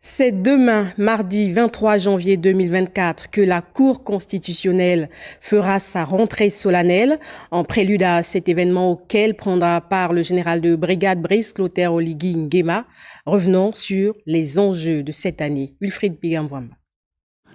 C'est demain, mardi 23 janvier 2024, que la Cour constitutionnelle fera sa rentrée solennelle, en prélude à cet événement auquel prendra part le général de brigade Brice Clotaire Oligui Nguema. Revenons sur les enjeux de cette année. Wilfried Bigamwamba.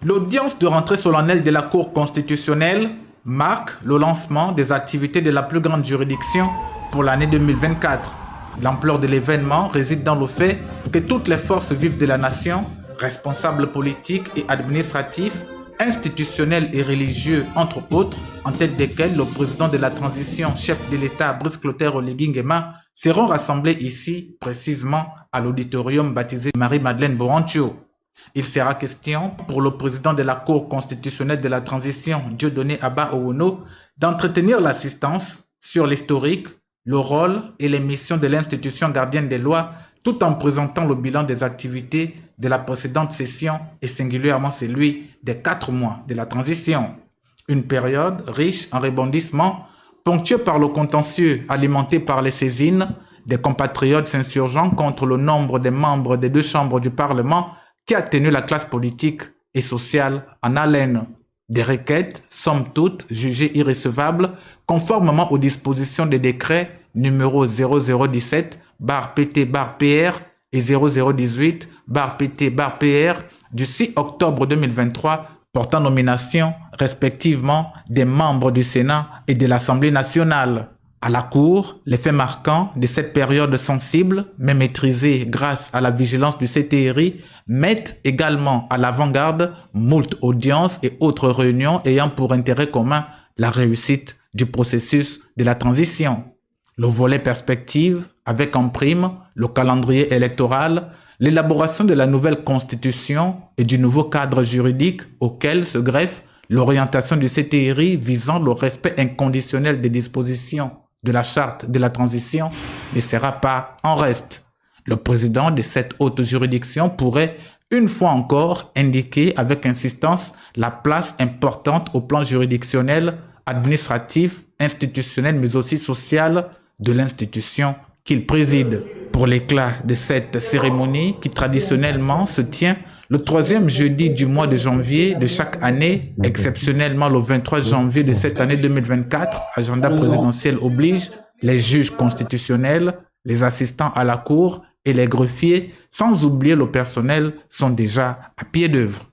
L'audience de rentrée solennelle de la Cour constitutionnelle marque le lancement des activités de la plus grande juridiction pour l'année 2024. L'ampleur de l'événement réside dans le fait que toutes les forces vives de la nation, responsables politiques et administratifs, institutionnels et religieux, entre autres, en tête desquels le président de la transition, chef de l'État, Brice Clotaire Oligui Nguema, seront rassemblés ici, précisément à l'auditorium baptisé Marie-Madeleine Borancho. Il sera question pour le président de la Cour constitutionnelle de la transition, Dieudonné Abba Owono, d'entretenir l'assistance sur l'historique, le rôle et les missions de l'institution gardienne des lois, tout en présentant le bilan des activités de la précédente session et singulièrement celui des 4 mois de la transition. Une période riche en rebondissements, ponctuée par le contentieux alimenté par les saisines des compatriotes s'insurgeant contre le nombre des membres des 2 chambres du Parlement qui a tenu la classe politique et sociale en haleine. Des requêtes, somme toute, jugées irrecevables, conformément aux dispositions des décrets numéro 0017/PT/PR et 0018/PT/PR du 6 octobre 2023 portant nomination respectivement des membres du Sénat et de l'Assemblée nationale. À la Cour, les faits marquants de cette période sensible, mais maîtrisée grâce à la vigilance du CTRI, mettent également à l'avant-garde moult audiences et autres réunions ayant pour intérêt commun la réussite du processus de la transition. Le volet perspective, avec en prime le calendrier électoral, l'élaboration de la nouvelle constitution et du nouveau cadre juridique auquel se greffe l'orientation du CTRI visant le respect inconditionnel des dispositions de la charte de la transition ne sera pas en reste. Le président de cette haute juridiction pourrait, une fois encore, indiquer avec insistance la place importante au plan juridictionnel, administratif, institutionnel, mais aussi social de l'institution qu'il préside. Pour l'éclat de cette cérémonie qui traditionnellement se tient le 3e jeudi du mois de janvier de chaque année, exceptionnellement le 23 janvier de cette année 2024, agenda présidentiel oblige, les juges constitutionnels, les assistants à la Cour et les greffiers, sans oublier le personnel, sont déjà à pied d'œuvre.